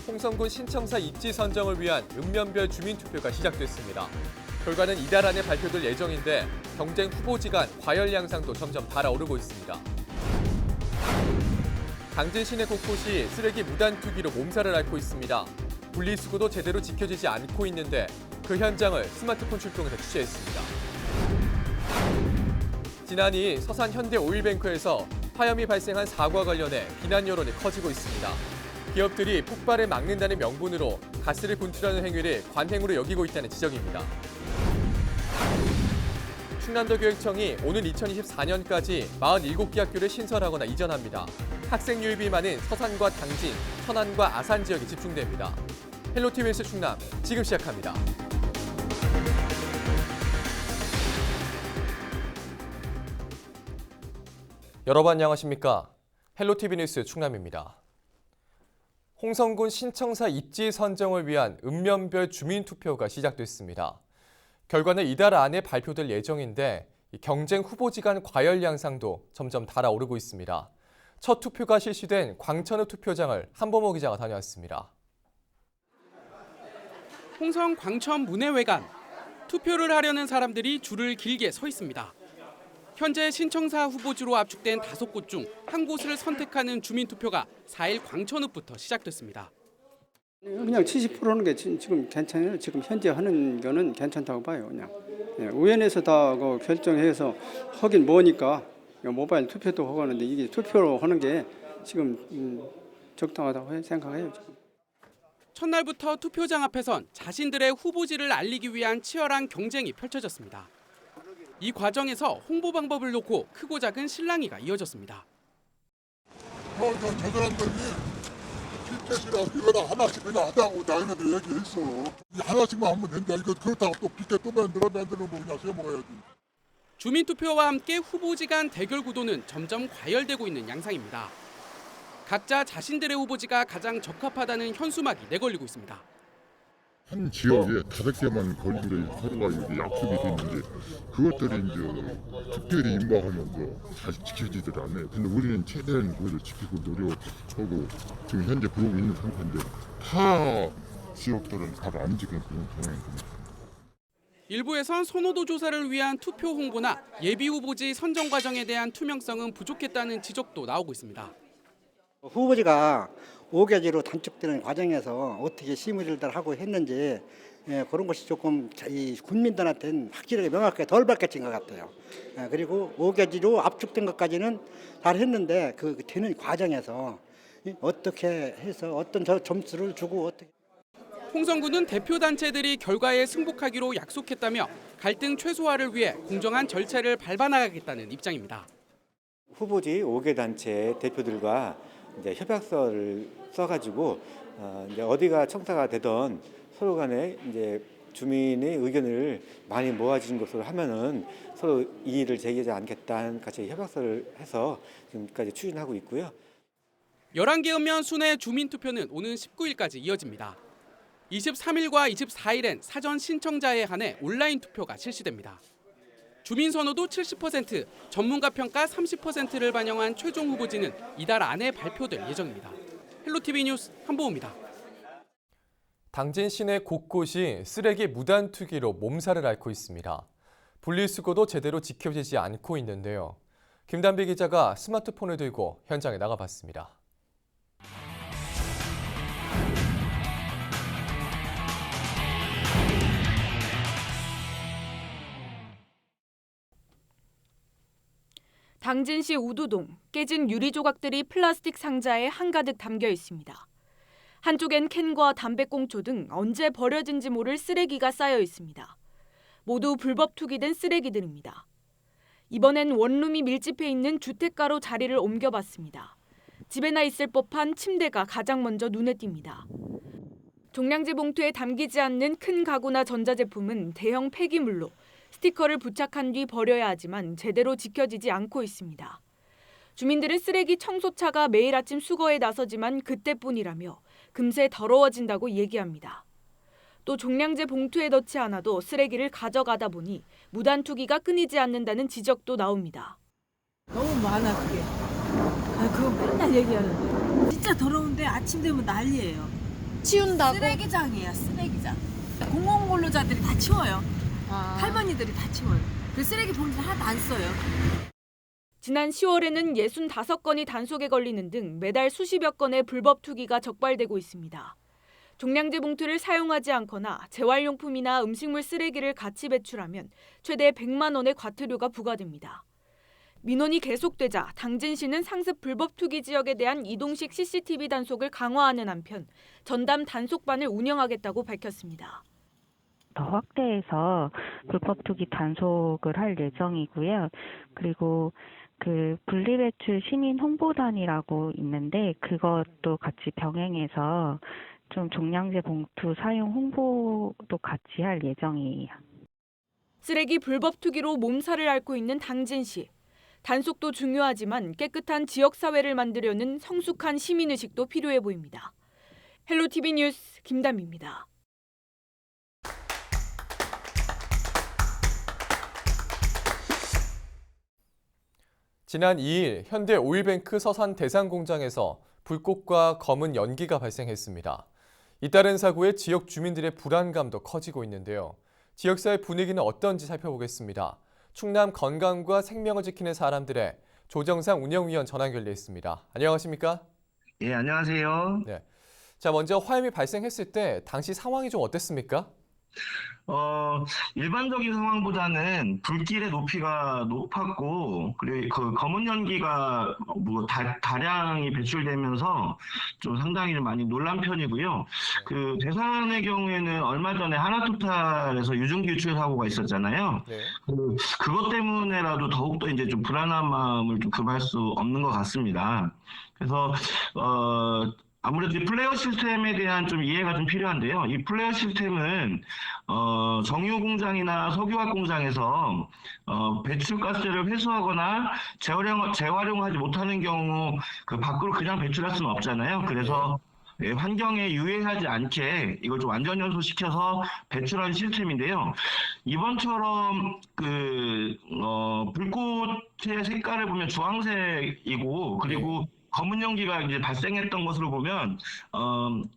홍성군 신청사 입지 선정을 위한 읍면별 주민투표가 시작됐습니다. 결과는 이달 안에 발표될 예정인데 경쟁 후보지 간 과열 양상도 점점 달아오르고 있습니다. 당진 시내 곳곳이 쓰레기 무단 투기로 몸살을 앓고 있습니다. 분리수거도 제대로 지켜지지 않고 있는데 그 현장을 스마트폰 출동해서 취재했습니다. 지난해 서산 현대오일뱅크에서 화염이 발생한 사고와 관련해 비난 여론이 커지고 있습니다. 기업들이 폭발을 막는다는 명분으로 가스를 분출하는 행위를 관행으로 여기고 있다는 지적입니다. 충남도교육청이 오는 2024년까지 47개 학교를 신설하거나 이전합니다. 학생 유입이 많은 서산과 당진, 천안과 아산 지역이 집중됩니다. 헬로티비 뉴스 충남 지금 시작합니다. 여러분 안녕하십니까? 헬로티비 뉴스 충남입니다. 홍성군 신청사 입지 선정을 위한 읍면별 주민투표가 시작됐습니다. 결과는 이달 안에 발표될 예정인데 경쟁 후보지 간 과열 양상도 점점 달아오르고 있습니다. 첫 투표가 실시된 광천읍 투표장을 한범호 기자가 다녀왔습니다. 홍성 광천 문해회관. 투표를 하려는 사람들이 줄을 길게 서 있습니다. 현재 신청사 후보지로 압축된 5곳 중 한 곳을 선택하는 주민투표가 4일 광천읍부터 시작됐습니다. 그냥 70%는 게 지금 괜찮아요. 지금 현재 하는 거는 괜찮다고 봐요. 그냥 의원에서 다 결정해서 하긴 뭐니까 모바일 투표도 하고 하는데 이게 투표로 하는 게 지금 적당하다고 생각해요. 지금. 첫날부터 투표장 앞에선 자신들의 후보지를 알리기 위한 치열한 경쟁이 펼쳐졌습니다. 이 과정에서 홍보 방법을 놓고 크고 작은 실랑이가 이어졌습니다. 저 사람들이 피켓이랑 이거랑 하나씩 그냥 하자고 나이네들 얘기했어. 하나씩만 하면 된다. 이거 그렇다고 또 피켓 또 만들어 만드는 거 그냥 세먹어야지. 주민투표와 함께 후보지 간 대결 구도는 점점 과열되고 있는 양상입니다. 각자 자신들의 후보지가 가장 적합하다는 현수막이 내걸리고 있습니다. 한 지역에 5개만 걸리를 가져가지고 약속이 됐는데 그것들이 이제 특별히 임박하면서 잘 지켜지질 않아요. 근데 우리는 최대한 그것을 지키고 노력하고 지금 현재 그러고 있는 상태인데 타 지역들은 잘 안 지키는 그런 상황입니다. 일부에선 선호도 조사를 위한 투표 홍보나 예비 후보지 선정 과정에 대한 투명성은 부족했다는 지적도 나오고 있습니다. 후보지가 5개지로 단축되는 과정에서 어떻게 심의를 하고 했는지 그런 것이 조금 이 국민들한테는 확실하게 명확하게 덜 밝혀진 것 같아요. 그리고 5개지로 압축된 것까지는 잘 했는데 그 되는 과정에서 어떻게 해서 어떤 점수를 주고 어떻게. 홍성군은 대표 단체들이 결과에 승복하기로 약속했다며 갈등 최소화를 위해 공정한 절차를 밟아나가겠다는 입장입니다. 후보지 5개 단체 대표들과 이제 협약서를 써가지고 이제 어디가 청사가 되던 서로 간에 이제 주민의 의견을 많이 모아진 것으로 하면은 서로 이의를 제기하지 않겠다는 같이 협약서를 해서 지금까지 추진하고 있고요. 11개 읍면 순회 주민투표는 오는 19일까지 이어집니다. 23일과 24일엔 사전 신청자에 한해 온라인 투표가 실시됩니다. 주민 선호도 70%, 전문가 평가 30%를 반영한 최종 후보지는 이달 안에 발표될 예정입니다. 헬로티비 뉴스 한보우입니다. 당진 시내 곳곳이 쓰레기 무단 투기로 몸살을 앓고 있습니다. 분리수거도 제대로 지켜지지 않고 있는데요. 김단비 기자가 스마트폰을 들고 현장에 나가봤습니다. 당진시 우두동, 깨진 유리 조각들이 플라스틱 상자에 한가득 담겨 있습니다. 한쪽엔 캔과 담배꽁초 등 언제 버려진지 모를 쓰레기가 쌓여 있습니다. 모두 불법 투기된 쓰레기들입니다. 이번엔 원룸이 밀집해 있는 주택가로 자리를 옮겨봤습니다. 집에나 있을 법한 침대가 가장 먼저 눈에 띕니다. 종량제 봉투에 담기지 않는 큰 가구나 전자제품은 대형 폐기물로 스티커를 부착한 뒤 버려야 하지만 제대로 지켜지지 않고 있습니다. 주민들은 쓰레기 청소차가 매일 아침 수거에 나서지만 그때뿐이라며 금세 더러워진다고 얘기합니다. 또 종량제 봉투에 넣지 않아도 쓰레기를 가져가다 보니 무단 투기가 끊이지 않는다는 지적도 나옵니다. 너무 많아 그게. 그거 맨날 얘기하는데. 진짜 더러운데 아침 되면 난리예요. 치운다고? 쓰레기장이에요, 쓰레기장. 공공 근로자들이 다 치워요. 할머니들이 다 치워요. 그 쓰레기 봉지 하나도 안 써요. 지난 10월에는 65건이 단속에 걸리는 등 매달 수십여 건의 불법 투기가 적발되고 있습니다. 종량제 봉투를 사용하지 않거나 재활용품이나 음식물 쓰레기를 같이 배출하면 최대 100만 원의 과태료가 부과됩니다. 민원이 계속되자 당진시는 상습 불법 투기 지역에 대한 이동식 CCTV 단속을 강화하는 한편 전담 단속반을 운영하겠다고 밝혔습니다. 더 확대해서 불법 투기 단속을 할 예정이고요. 그리고 그 분리배출 시민 홍보단이라고 있는데 그것도 같이 병행해서 좀 종량제 봉투 사용 홍보도 같이 할 예정이에요. 쓰레기 불법 투기로 몸살을 앓고 있는 당진시. 단속도 중요하지만 깨끗한 지역사회를 만들려는 성숙한 시민의식도 필요해 보입니다. 헬로티비 뉴스 김담입니다. 지난 2일 현대 오일뱅크 서산 대상공장에서 불꽃과 검은 연기가 발생했습니다. 잇따른 사고에 지역 주민들의 불안감도 커지고 있는데요. 지역사회 분위기는 어떤지 살펴보겠습니다. 충남 건강과 생명을 지키는 사람들의 조정상 운영위원 전화 연결돼 있습니다. 안녕하십니까? 예, 안녕하세요. 네. 자, 먼저 화염이 발생했을 때 당시 상황이 좀 어땠습니까? 일반적인 상황보다는 불길의 높이가 높았고, 그리고 그 검은 연기가 다량이 배출되면서 좀 상당히 많이 놀란 편이고요. 그 대산의 경우에는 얼마 전에 하나토탈에서 유증기 유출 사고가 있었잖아요. 네. 그것 때문에라도 더욱더 이제 좀 불안한 마음을 좀 금할 수 없는 것 같습니다. 그래서, 아무래도 이 플레이어 시스템에 대한 좀 이해가 좀 필요한데요. 이 플레이어 시스템은 정유 공장이나 석유화학 공장에서 배출가스를 회수하거나 재활용하지 못하는 경우 그 밖으로 그냥 배출할 수는 없잖아요. 그래서 예, 환경에 유해하지 않게 이걸 좀 완전 연소시켜서 배출하는 시스템인데요. 이번처럼 불꽃의 색깔을 보면 주황색이고 그리고 검은 연기가 이제 발생했던 것으로 보면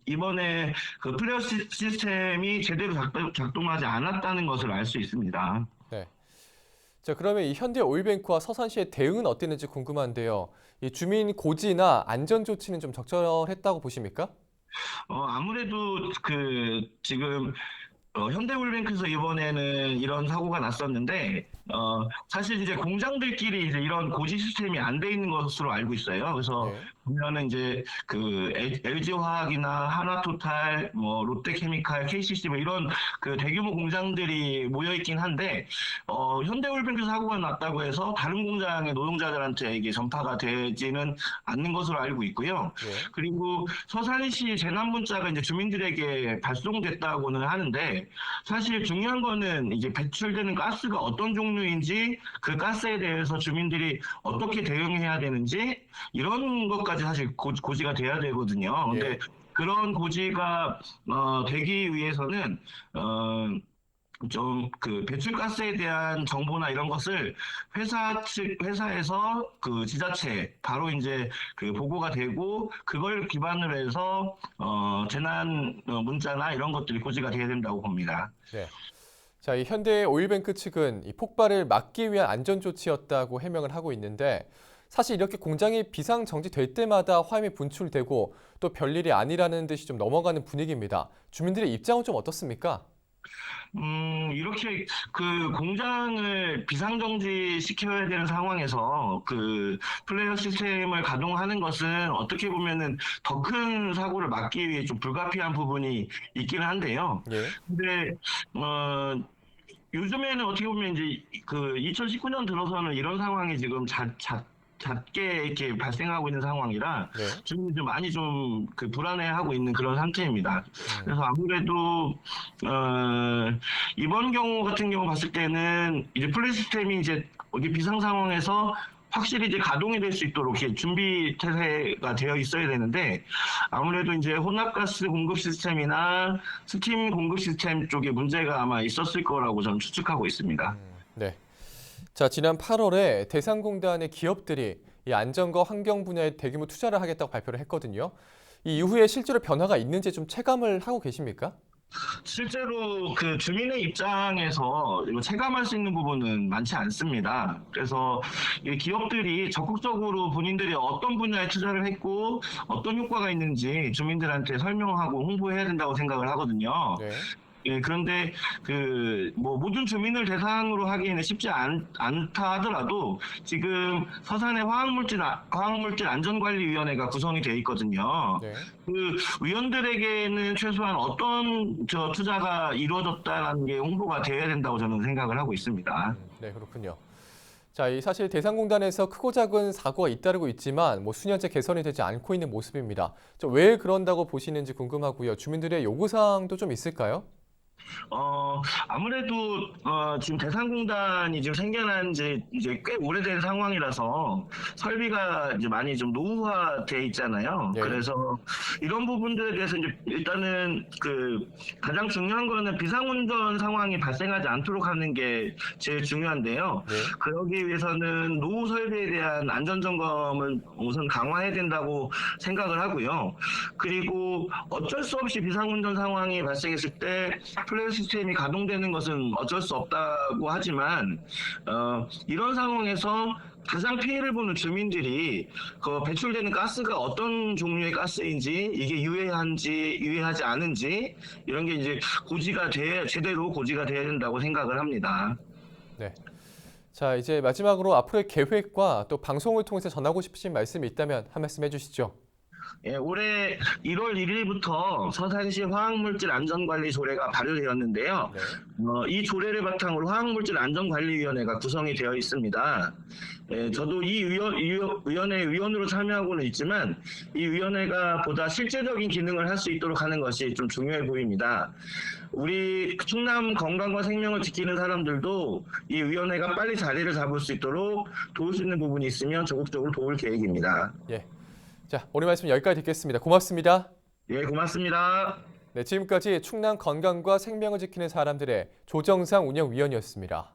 이번에 그 플레이어 시스템이 제대로 작동하지 않았다는 것을 알 수 있습니다. 네. 자, 그러면 이 현대 오일뱅크와 서산시의 대응은 어땠는지 궁금한데요. 이 주민 고지나 안전 조치는 좀 적절했다고 보십니까? 아무래도 지금 현대오일뱅크에서 이번에는 이런 사고가 났었는데 사실 이제 공장들끼리 이제 이런 고지 시스템이 안 돼 있는 것으로 알고 있어요. 그래서 보면은 이제 그 LG화학이나 하나토탈, 뭐 롯데케미칼, KCC 뭐 이런 그 대규모 공장들이 모여 있긴 한데 현대오일뱅크 사고가 났다고 해서 다른 공장의 노동자들한테 이게 전파가 되지는 않는 것으로 알고 있고요. 그리고 서산시 재난 문자가 이제 주민들에게 발송됐다고는 하는데 사실 중요한 거는 이제 배출되는 가스가 어떤 종류인지 그 가스에 대해서 주민들이 어떻게 대응해야 되는지 이런 것까지 사실 고지가 돼야 되거든요. 근데 그런 고지가 되기 위해서는 좀 그 배출가스에 대한 정보나 이런 것을 회사에서 그 지자체 바로 이제 그 보고가 되고 그걸 기반으로 해서 재난 문자나 이런 것들이 고지가 돼야 된다고 봅니다. 네. 자, 이 현대 오일뱅크 측은 이 폭발을 막기 위한 안전 조치였다고 해명을 하고 있는데 사실 이렇게 공장이 비상 정지될 때마다 화염이 분출되고 또 별일이 아니라는 듯이 좀 넘어가는 분위기입니다. 주민들의 입장은 좀 어떻습니까? 이렇게 그 공장을 비상정지 시켜야 되는 상황에서 그 플레이어 시스템을 가동하는 것은 어떻게 보면은 더 큰 사고를 막기 위해 좀 불가피한 부분이 있기는 한데요. 근데, 요즘에는 어떻게 보면 이제 그 2019년 들어서는 이런 상황이 지금 잦게 이렇게 발생하고 있는 상황이라 주민이 좀 많이 좀 그 불안해하고 있는 그런 상태입니다. 그래서 아무래도 이번 경우 같은 경우 봤을 때는 이제 플레이 시스템이 이제 여기 비상 상황에서 확실히 이제 가동이 될 수 있도록 이렇게 준비 태세가 되어 있어야 되는데 아무래도 이제 혼합가스 공급 시스템이나 스팀 공급 시스템 쪽에 문제가 아마 있었을 거라고 저는 추측하고 있습니다. 네. 자, 지난 8월에 대상공단의 기업들이 이 안전과 환경 분야에 대규모 투자를 하겠다고 발표를 했거든요. 이 이후에 실제로 변화가 있는지 좀 체감을 하고 계십니까? 실제로 그 주민의 입장에서 이거 체감할 수 있는 부분은 많지 않습니다. 그래서 이 기업들이 적극적으로 본인들이 어떤 분야에 투자를 했고 어떤 효과가 있는지 주민들한테 설명하고 홍보해야 된다고 생각을 하거든요. 네. 예, 그런데 모든 주민을 대상으로 하기에는 쉽지 않다 하더라도 지금 서산의 화학물질 안전관리위원회가 구성이 돼 있거든요. 네. 그 위원들에게는 최소한 어떤 투자가 이루어졌다는 게 홍보가 돼야 된다고 저는 생각을 하고 있습니다. 네, 그렇군요. 자, 이 사실 대상공단에서 크고 작은 사고가 잇따르고 있지만 수년째 개선이 되지 않고 있는 모습입니다. 왜 그런다고 보시는지 궁금하고요. 주민들의 요구사항도 좀 있을까요? 아무래도 지금 대상공단이 지금 생겨난 지 이제 꽤 오래된 상황이라서 설비가 이제 많이 좀 노후화돼 있잖아요. 네. 그래서 이런 부분들에 대해서 이제 일단은 가장 중요한 거는 비상운전 상황이 발생하지 않도록 하는 게 제일 중요한데요. 네. 그러기 위해서는 노후 설비에 대한 안전 점검을 우선 강화해야 된다고 생각을 하고요. 그리고 어쩔 수 없이 비상운전 상황이 발생했을 때 플레이 시스템이 가동되는 것은 어쩔 수 없다고 하지만 이런 상황에서 가장 피해를 보는 주민들이 그 배출되는 가스가 어떤 종류의 가스인지 이게 유해한지 유해하지 않은지 이런 게 이제 제대로 고지가 돼야 된다고 생각을 합니다. 네. 자, 이제 마지막으로 앞으로의 계획과 또 방송을 통해서 전하고 싶으신 말씀이 있다면 한 말씀 해주시죠. 예, 올해 1월 1일부터 서산시 화학물질 안전관리 조례가 발효되었는데요. 네. 이 조례를 바탕으로 화학물질 안전관리위원회가 구성이 되어 있습니다. 예, 저도 이 위원회 위원으로 참여하고는 있지만 이 위원회가 보다 실제적인 기능을 할 수 있도록 하는 것이 좀 중요해 보입니다. 우리 충남 건강과 생명을 지키는 사람들도 이 위원회가 빨리 자리를 잡을 수 있도록 도울 수 있는 부분이 있으면 적극적으로 도울 계획입니다. 예. 자, 오늘 말씀 여기까지 듣겠습니다. 고맙습니다. 예, 고맙습니다. 네, 지금까지 충남 건강과 생명을 지키는 사람들의 조정상 운영위원이었습니다.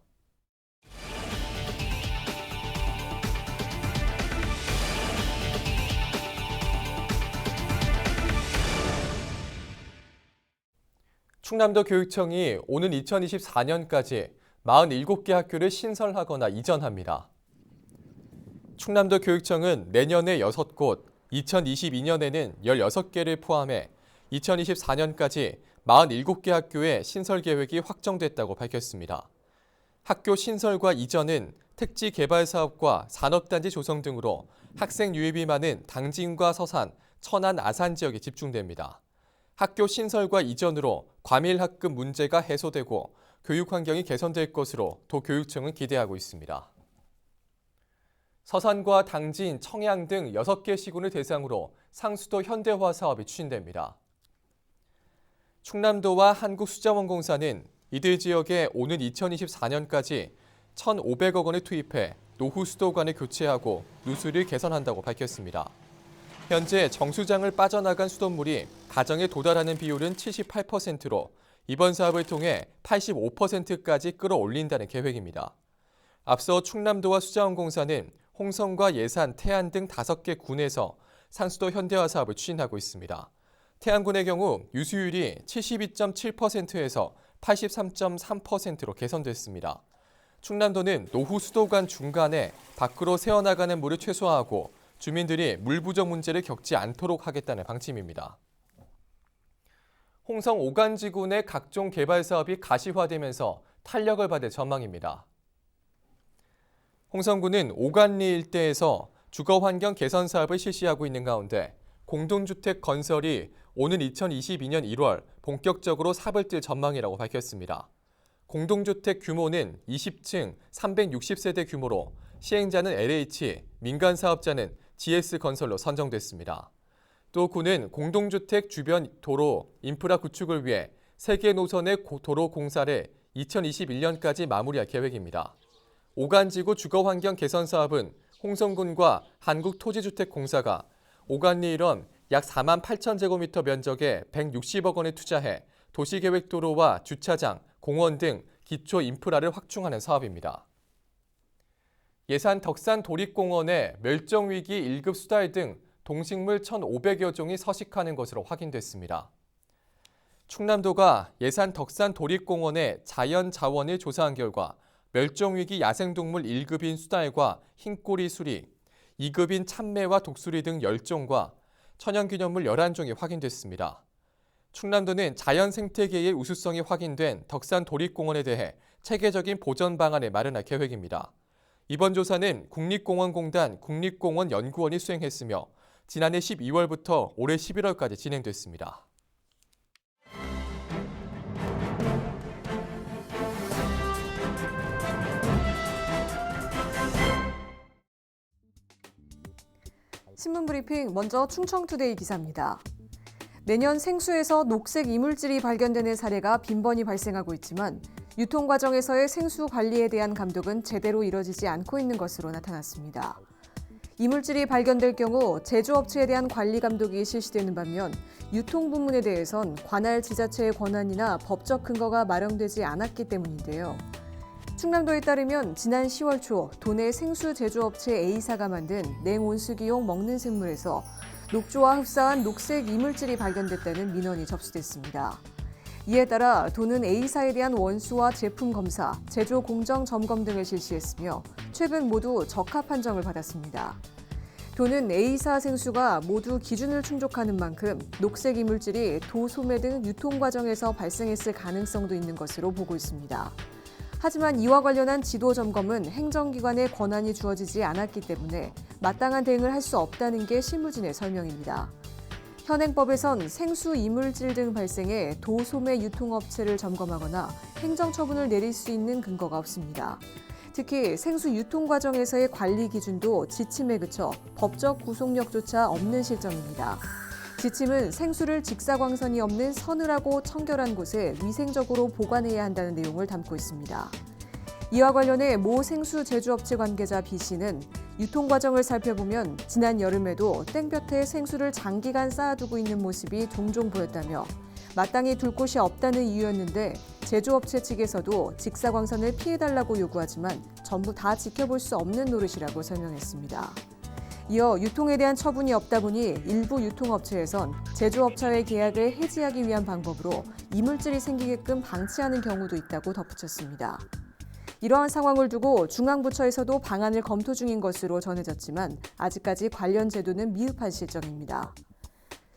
충남도 교육청이 오는 2024년까지 47개 학교를 신설하거나 이전합니다. 충남도 교육청은 내년에 6곳, 2022년에는 16개를 포함해 2024년까지 47개 학교의 신설 계획이 확정됐다고 밝혔습니다. 학교 신설과 이전은 택지 개발 사업과 산업단지 조성 등으로 학생 유입이 많은 당진과 서산, 천안, 아산 지역에 집중됩니다. 학교 신설과 이전으로 과밀학급 문제가 해소되고 교육 환경이 개선될 것으로 도교육청은 기대하고 있습니다. 서산과 당진, 청양 등 6개 시군을 대상으로 상수도 현대화 사업이 추진됩니다. 충남도와 한국수자원공사는 이들 지역에 오는 2024년까지 1,500억 원을 투입해 노후 수도관을 교체하고 누수를 개선한다고 밝혔습니다. 현재 정수장을 빠져나간 수돗물이 가정에 도달하는 비율은 78%로 이번 사업을 통해 85%까지 끌어올린다는 계획입니다. 앞서 충남도와 수자원공사는 홍성과 예산, 태안 등 5개 군에서 상수도 현대화 사업을 추진하고 있습니다. 태안군의 경우 유수율이 72.7%에서 83.3%로 개선됐습니다. 충남도는 노후 수도관 중간에 밖으로 새어나가는 물을 최소화하고 주민들이 물 부족 문제를 겪지 않도록 하겠다는 방침입니다. 홍성 오간지군의 각종 개발 사업이 가시화되면서 탄력을 받을 전망입니다. 홍성군은 오간리 일대에서 주거환경 개선 사업을 실시하고 있는 가운데 공동주택 건설이 오는 2022년 1월 본격적으로 삽을 뜰 전망이라고 밝혔습니다. 공동주택 규모는 20층 360세대 규모로 시행자는 LH, 민간 사업자는 GS건설로 선정됐습니다. 또 군은 공동주택 주변 도로 인프라 구축을 위해 3개 노선의 도로 공사를 2021년까지 마무리할 계획입니다. 오간지구 주거환경 개선 사업은 홍성군과 한국토지주택공사가 오간리 일원 약 4만 8천 제곱미터 면적에 160억 원을 투자해 도시계획도로와 주차장, 공원 등 기초 인프라를 확충하는 사업입니다. 예산 덕산 도립공원에 멸종위기 1급 수달 등 동식물 1,500여 종이 서식하는 것으로 확인됐습니다. 충남도가 예산 덕산 도립공원의 자연 자원을 조사한 결과 멸종위기 야생동물 1급인 수달과 흰꼬리 수리, 2급인 참매와 독수리 등 10종과 천연기념물 11종이 확인됐습니다. 충남도는 자연 생태계의 우수성이 확인된 덕산 도립공원에 대해 체계적인 보전 방안을 마련할 계획입니다. 이번 조사는 국립공원공단 국립공원연구원이 수행했으며 지난해 12월부터 올해 11월까지 진행됐습니다. 신문 브리핑 먼저 충청투데이 기사입니다. 매년 생수에서 녹색 이물질이 발견되는 사례가 빈번히 발생하고 있지만 유통 과정에서의 생수 관리에 대한 감독은 제대로 이뤄지지 않고 있는 것으로 나타났습니다. 이물질이 발견될 경우 제조업체에 대한 관리 감독이 실시되는 반면 유통 부문에 대해선 관할 지자체의 권한이나 법적 근거가 마련되지 않았기 때문인데요. 충남도에 따르면 지난 10월 초 도내 생수 제조업체 A사가 만든 냉온수기용 먹는 생물에서 녹조와 흡사한 녹색 이물질이 발견됐다는 민원이 접수됐습니다. 이에 따라 도는 A사에 대한 원수와 제품 검사, 제조 공정 점검 등을 실시했으며 최근 모두 적합 판정을 받았습니다. 도는 A사 생수가 모두 기준을 충족하는 만큼 녹색 이물질이 도 소매 등 유통 과정에서 발생했을 가능성도 있는 것으로 보고 있습니다. 하지만 이와 관련한 지도 점검은 행정기관의 권한이 주어지지 않았기 때문에 마땅한 대응을 할 수 없다는 게 실무진의 설명입니다. 현행법에선 생수 이물질 등 발생해 도소매 유통업체를 점검하거나 행정처분을 내릴 수 있는 근거가 없습니다. 특히 생수 유통 과정에서의 관리 기준도 지침에 그쳐 법적 구속력조차 없는 실정입니다. 지침은 생수를 직사광선이 없는 서늘하고 청결한 곳에 위생적으로 보관해야 한다는 내용을 담고 있습니다. 이와 관련해 모 생수 제조업체 관계자 B씨는 유통 과정을 살펴보면 지난 여름에도 땡볕에 생수를 장기간 쌓아두고 있는 모습이 종종 보였다며 마땅히 둘 곳이 없다는 이유였는데 제조업체 측에서도 직사광선을 피해달라고 요구하지만 전부 다 지켜볼 수 없는 노릇이라고 설명했습니다. 이어 유통에 대한 처분이 없다 보니 일부 유통업체에선 제조업체와의 계약을 해지하기 위한 방법으로 이물질이 생기게끔 방치하는 경우도 있다고 덧붙였습니다. 이러한 상황을 두고 중앙부처에서도 방안을 검토 중인 것으로 전해졌지만 아직까지 관련 제도는 미흡한 실정입니다.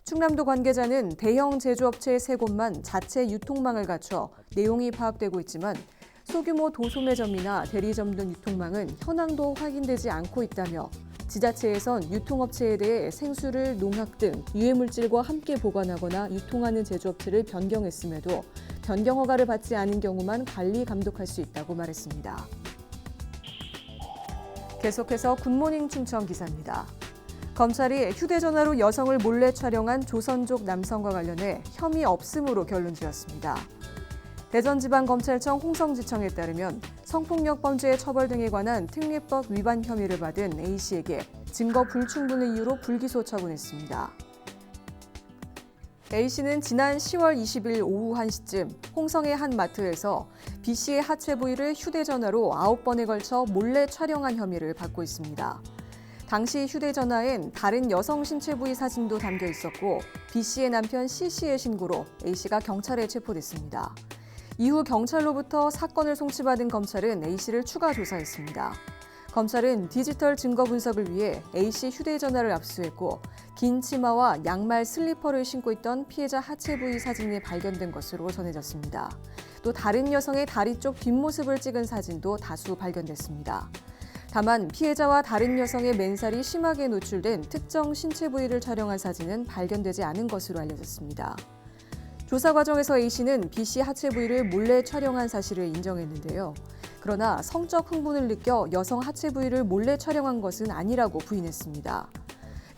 충남도 관계자는 대형 제조업체 3곳만 자체 유통망을 갖춰 내용이 파악되고 있지만 소규모 도소매점이나 대리점 등 유통망은 현황도 확인되지 않고 있다며 지자체에선 유통업체에 대해 생수를 농약 등 유해물질과 함께 보관하거나 유통하는 제조업체를 변경했음에도 변경 허가를 받지 않은 경우만 관리 감독할 수 있다고 말했습니다. 계속해서 굿모닝 충청 기사입니다. 검찰이 휴대전화로 여성을 몰래 촬영한 조선족 남성과 관련해 혐의 없음으로 결론 지었습니다. 대전지방검찰청 홍성지청에 따르면 성폭력 범죄의 처벌 등에 관한 특례법 위반 혐의를 받은 A씨에게 증거 불충분을 이유로 불기소 처분했습니다. A씨는 지난 10월 20일 오후 1시쯤 홍성의 한 마트에서 B씨의 하체 부위를 휴대전화로 9번에 걸쳐 몰래 촬영한 혐의를 받고 있습니다. 당시 휴대전화엔 다른 여성 신체 부위 사진도 담겨 있었고 B씨의 남편 C씨의 신고로 A씨가 경찰에 체포됐습니다. 이후 경찰로부터 사건을 송치받은 검찰은 A씨를 추가 조사했습니다. 검찰은 디지털 증거 분석을 위해 A씨 휴대전화를 압수했고 긴 치마와 양말 슬리퍼를 신고 있던 피해자 하체 부위 사진이 발견된 것으로 전해졌습니다. 또 다른 여성의 다리 쪽 뒷모습을 찍은 사진도 다수 발견됐습니다. 다만 피해자와 다른 여성의 맨살이 심하게 노출된 특정 신체 부위를 촬영한 사진은 발견되지 않은 것으로 알려졌습니다. 조사 과정에서 A씨는 B씨 하체 부위를 몰래 촬영한 사실을 인정했는데요. 그러나 성적 흥분을 느껴 여성 하체 부위를 몰래 촬영한 것은 아니라고 부인했습니다.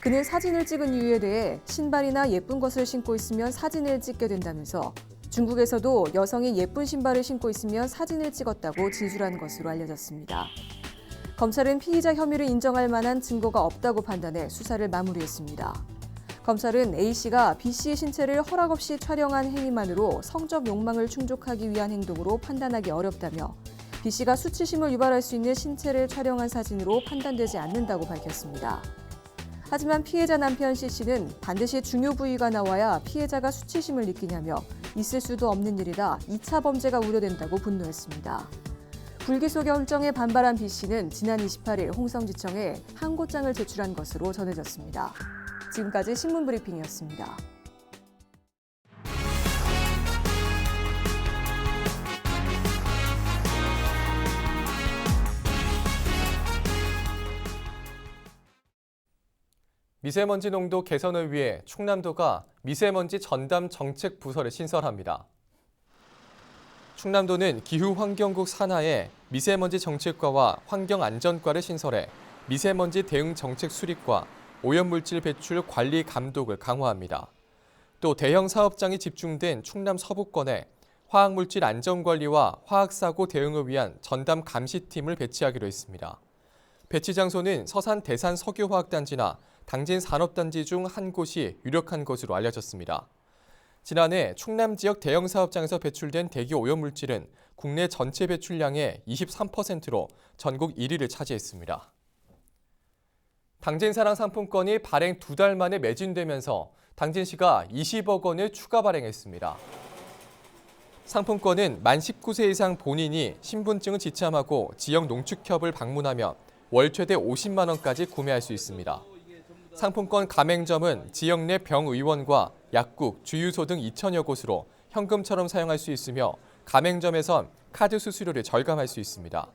그는 사진을 찍은 이유에 대해 신발이나 예쁜 것을 신고 있으면 사진을 찍게 된다면서 중국에서도 여성이 예쁜 신발을 신고 있으면 사진을 찍었다고 진술한 것으로 알려졌습니다. 검찰은 피의자 혐의를 인정할 만한 증거가 없다고 판단해 수사를 마무리했습니다. 검찰은 A씨가 B씨의 신체를 허락 없이 촬영한 행위만으로 성적 욕망을 충족하기 위한 행동으로 판단하기 어렵다며 B씨가 수치심을 유발할 수 있는 신체를 촬영한 사진으로 판단되지 않는다고 밝혔습니다. 하지만 피해자 남편 C씨는 반드시 중요 부위가 나와야 피해자가 수치심을 느끼냐며 있을 수도 없는 일이다 2차 범죄가 우려된다고 분노했습니다. 불기소 결정에 반발한 B씨는 지난 28일 홍성지청에 항고장을 제출한 것으로 전해졌습니다. 지금까지 신문브리핑이었습니다. 미세먼지 농도 개선을 위해 충남도가 미세먼지 전담 정책 부서를 신설합니다. 충남도는 기후환경국 산하에 미세먼지 정책과와 환경안전과를 신설해 미세먼지 대응 정책 수립과 오염물질 배출 관리 감독을 강화합니다. 또 대형 사업장이 집중된 충남 서부권에 화학물질 안전관리와 화학사고 대응을 위한 전담 감시팀을 배치하기로 했습니다. 배치 장소는 서산 대산 석유화학단지나 당진 산업단지 중 한 곳이 유력한 것으로 알려졌습니다. 지난해 충남 지역 대형 사업장에서 배출된 대기 오염물질은 국내 전체 배출량의 23%로 전국 1위를 차지했습니다. 당진사랑 상품권이 발행 2달 만에 매진되면서 당진시가 20억 원을 추가 발행했습니다. 상품권은 만 19세 이상 본인이 신분증을 지참하고 지역 농축협을 방문하면 월 최대 50만 원까지 구매할 수 있습니다. 상품권 가맹점은 지역 내 병의원과 약국, 주유소 등 2천여 곳으로 현금처럼 사용할 수 있으며 가맹점에선 카드 수수료를 절감할 수 있습니다.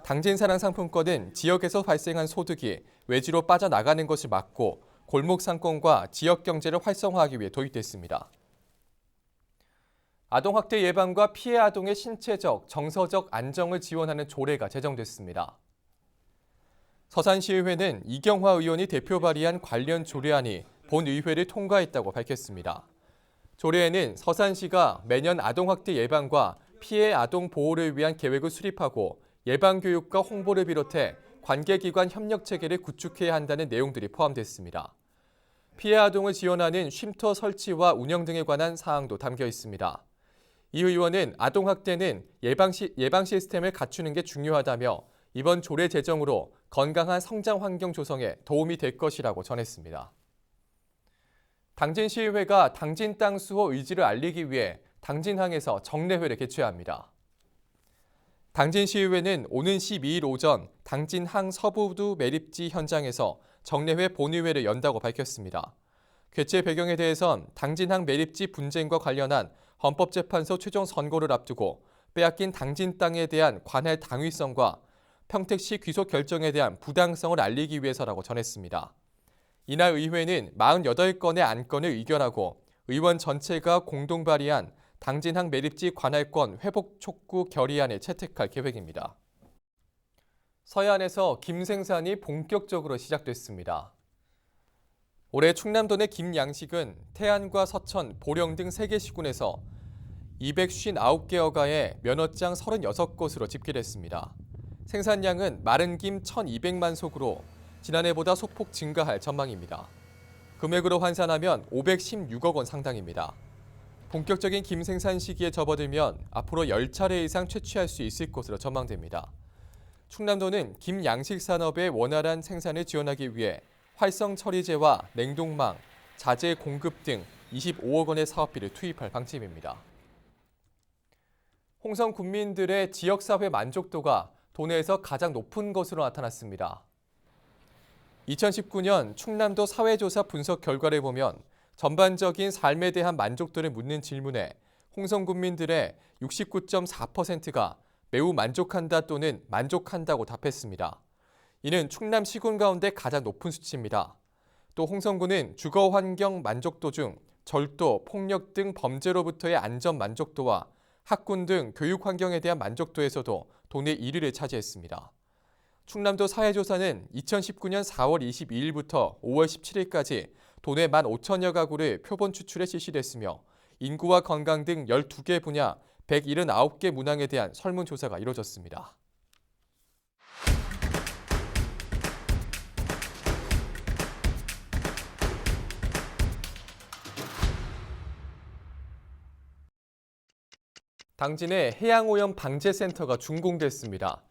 당진사랑 상품권은 지역에서 발생한 소득이 외지로 빠져나가는 것을 막고 골목 상권과 지역 경제를 활성화하기 위해 도입됐습니다. 아동학대 예방과 피해 아동의 신체적, 정서적 안정을 지원하는 조례가 제정됐습니다. 서산시의회는 이경화 의원이 대표 발의한 관련 조례안이 본의회를 통과했다고 밝혔습니다. 조례에는 서산시가 매년 아동학대 예방과 피해 아동 보호를 위한 계획을 수립하고 예방교육과 홍보를 비롯해 관계기관 협력체계를 구축해야 한다는 내용들이 포함됐습니다. 피해 아동을 지원하는 쉼터 설치와 운영 등에 관한 사항도 담겨 있습니다. 이 의원은 아동학대는 예방 시스템을 갖추는 게 중요하다며 이번 조례 제정으로 건강한 성장 환경 조성에 도움이 될 것이라고 전했습니다. 당진시의회가 당진 땅 수호 의지를 알리기 위해 당진항에서 정례회를 개최합니다. 당진시의회는 오는 12일 오전 당진항 서부두 매립지 현장에서 정례회 본의회를 연다고 밝혔습니다. 개최 배경에 대해선 당진항 매립지 분쟁과 관련한 헌법재판소 최종 선고를 앞두고 빼앗긴 당진 땅에 대한 관할 당위성과 평택시 귀속 결정에 대한 부당성을 알리기 위해서라고 전했습니다. 이날 의회는 48건의 안건을 의결하고 의원 전체가 공동 발의한 당진항 매립지 관할권 회복 촉구 결의안을 채택할 계획입니다. 서해안에서 김생산이 본격적으로 시작됐습니다. 올해 충남도 내 김양식은 태안과 서천, 보령 등 3개 시군에서 259개 어가에 면허장 36곳으로 집계됐습니다. 생산량은 마른 김 1,200만 속으로 지난해보다 소폭 증가할 전망입니다. 금액으로 환산하면 516억 원 상당입니다. 본격적인 김 생산 시기에 접어들면 앞으로 10차례 이상 채취할 수 있을 것으로 전망됩니다. 충남도는 김 양식 산업의 원활한 생산을 지원하기 위해 활성 처리제와 냉동망, 자재 공급 등 25억 원의 사업비를 투입할 방침입니다. 홍성 군민들의 지역사회 만족도가 도내에서 가장 높은 것으로 나타났습니다. 2019년 충남도 사회조사 분석 결과를 보면 전반적인 삶에 대한 만족도를 묻는 질문에 홍성 군민들의 69.4%가 매우 만족한다 또는 만족한다고 답했습니다. 이는 충남 시군 가운데 가장 높은 수치입니다. 또 홍성군은 주거 환경 만족도 중 절도, 폭력 등 범죄로부터의 안전 만족도와 학군 등 교육 환경에 대한 만족도에서도 도내 1위를 차지했습니다. 충남도 사회조사는 2019년 4월 22일부터 5월 17일까지 도내 15,000여 가구를 표본 추출해 실시됐으며 인구와 건강 등 12개 분야 179개 문항에 대한 설문조사가 이뤄졌습니다. 당진의 해양오염 방제센터가 준공됐습니다.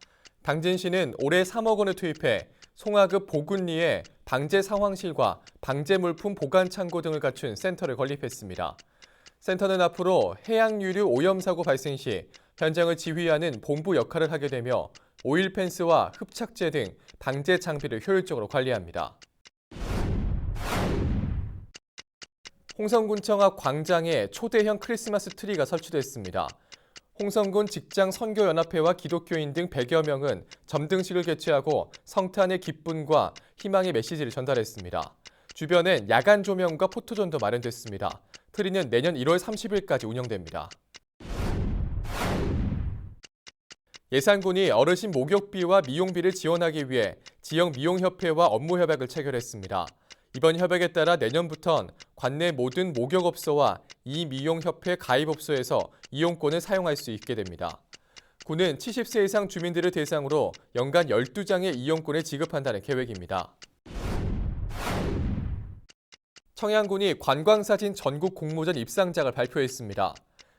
당진시는 올해 3억 원을 투입해 송화읍 보군리에 방제 상황실과 방제 물품 보관 창고 등을 갖춘 센터를 건립했습니다. 센터는 앞으로 해양유류 오염 사고 발생 시 현장을 지휘하는 본부 역할을 하게 되며 오일 펜스와 흡착제 등 방제 장비를 효율적으로 관리합니다. 홍성군청 앞 광장에 초대형 크리스마스 트리가 설치됐습니다. 홍성군 직장선교연합회와 기독교인 등 100여 명은 점등식을 개최하고 성탄의 기쁨과 희망의 메시지를 전달했습니다. 주변엔 야간 조명과 포토존도 마련됐습니다. 트리는 내년 1월 30일까지 운영됩니다. 예산군이 어르신 목욕비와 미용비를 지원하기 위해 지역 미용협회와 업무 협약을 체결했습니다. 이번 협약에 따라 내년부턴 관내 모든 목욕업소와 이미용협회 가입업소에서 이용권을 사용할 수 있게 됩니다. 군은 70세 이상 주민들을 대상으로 연간 12장의 이용권을 지급한다는 계획입니다. 청양군이 관광사진 전국 공모전 입상작을 발표했습니다.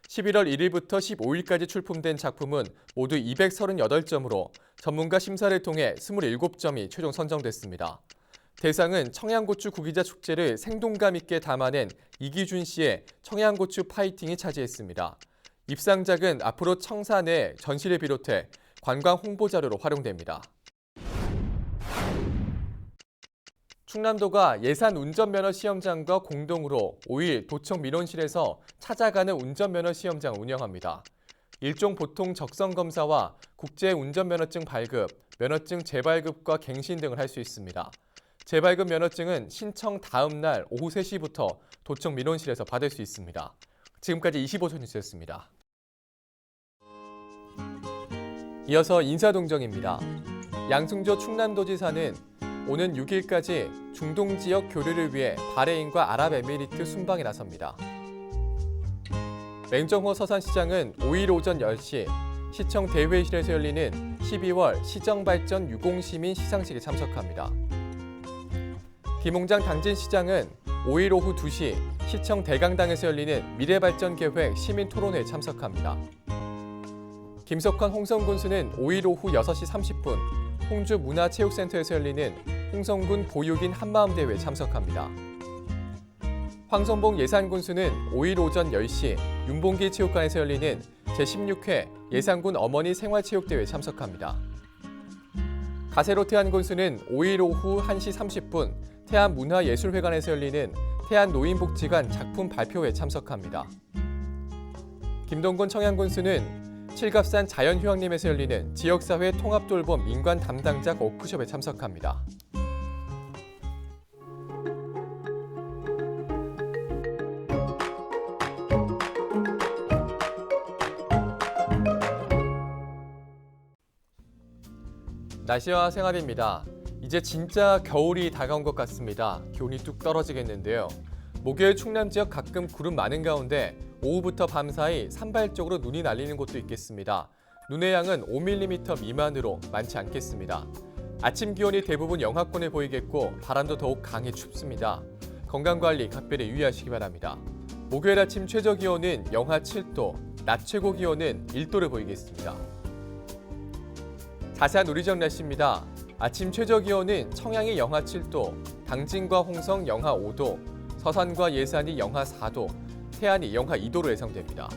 11월 1일부터 15일까지 출품된 작품은 모두 238점으로 전문가 심사를 통해 27점이 최종 선정됐습니다. 대상은 청양고추 구기자 축제를 생동감 있게 담아낸 이기준 씨의 청양고추 파이팅이 차지했습니다. 입상작은 앞으로 청사 내 전시를 비롯해 관광 홍보 자료로 활용됩니다. 충남도가 예산 운전면허 시험장과 공동으로 5일 도청 민원실에서 찾아가는 운전면허 시험장을 운영합니다. 일종 보통 적성 검사와 국제 운전면허증 발급, 면허증 재발급과 갱신 등을 할 수 있습니다. 재발급 면허증은 신청 다음 날 오후 3시부터 도청 민원실에서 받을 수 있습니다. 지금까지 25초 뉴스였습니다. 이어서 인사동정입니다. 양승조 충남도지사는 오는 6일까지 중동 지역 교류를 위해 바레인과 아랍에미리트 순방에 나섭니다. 맹정호 서산시장은 5일 오전 10시 시청 대회실에서 열리는 12월 시정발전 유공시민 시상식에 참석합니다. 김홍장 당진시장은 5일 오후 2시 시청 대강당에서 열리는 미래발전계획 시민토론회에 참석합니다. 김석환 홍성군수는 5일 오후 6시 30분 홍주문화체육센터에서 열리는 홍성군 보육인 한마음대회에 참석합니다. 황선봉 예산군수는 5일 오전 10시 윤봉기 체육관에서 열리는 제16회 예산군 어머니 생활체육대회에 참석합니다. 가세로 태안군수는 5일 오후 1시 30분 태안문화예술회관에서 열리는 태안노인복지관 작품 발표회에 참석합니다. 김동건 청양군수는 칠갑산 자연휴양림에서 열리는 지역사회 통합돌봄 민관 담당자 워크숍에 참석합니다. 날씨와 생활입니다. 이제 진짜 겨울이 다가온 것 같습니다. 기온이 뚝 떨어지겠는데요. 목요일 충남 지역 가끔 구름 많은 가운데 오후부터 밤 사이 산발적으로 눈이 날리는 곳도 있겠습니다. 눈의 양은 5mm 미만으로 많지 않겠습니다. 아침 기온이 대부분 영하권에 보이겠고 바람도 더욱 강해 춥습니다. 건강관리 각별히 유의하시기 바랍니다. 목요일 아침 최저 기온은 영하 7도, 낮 최고 기온은 1도를 보이겠습니다. 자세한 우리 지역 날씨입니다. 아침 최저 기온은 청양이 영하 7도, 당진과 홍성 영하 5도, 서산과 예산이 영하 4도, 태안이 영하 2도로 예상됩니다.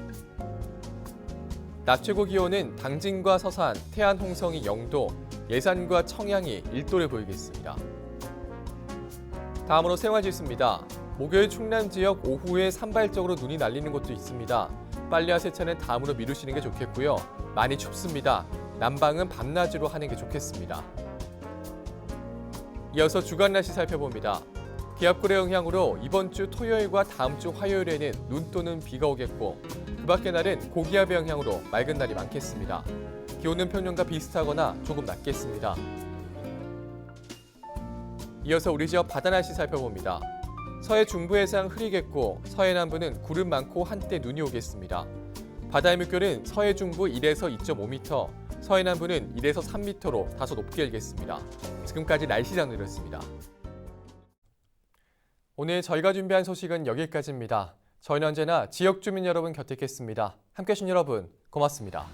낮 최고 기온은 당진과 서산, 태안, 홍성이 0도, 예산과 청양이 1도를 보이겠습니다. 다음으로 생활지수입니다. 목요일 충남 지역 오후에 산발적으로 눈이 날리는 곳도 있습니다. 빨래와 세차는 다음으로 미루시는 게 좋겠고요. 많이 춥습니다. 난방은 밤낮으로 하는 게 좋겠습니다. 이어서 주간 날씨 살펴봅니다. 기압골의 영향으로 이번 주 토요일과 다음 주 화요일에는 눈 또는 비가 오겠고 그 밖의 날은 고기압의 영향으로 맑은 날이 많겠습니다. 기온은 평년과 비슷하거나 조금 낮겠습니다. 이어서 우리 지역 바다 날씨 살펴봅니다. 서해 중부 해상 흐리겠고 서해 남부는 구름 많고 한때 눈이 오겠습니다. 바다의 물결은 서해 중부 1에서 2.5m, 서해 남부는 1에서 3m로 다소 높게 일겠습니다. 지금까지 날씨 장르였습니다. 오늘 저희가 준비한 소식은 여기까지입니다. 저희는 언제나 지역 주민 여러분 곁에 있겠습니다. 함께해 주신 여러분 고맙습니다.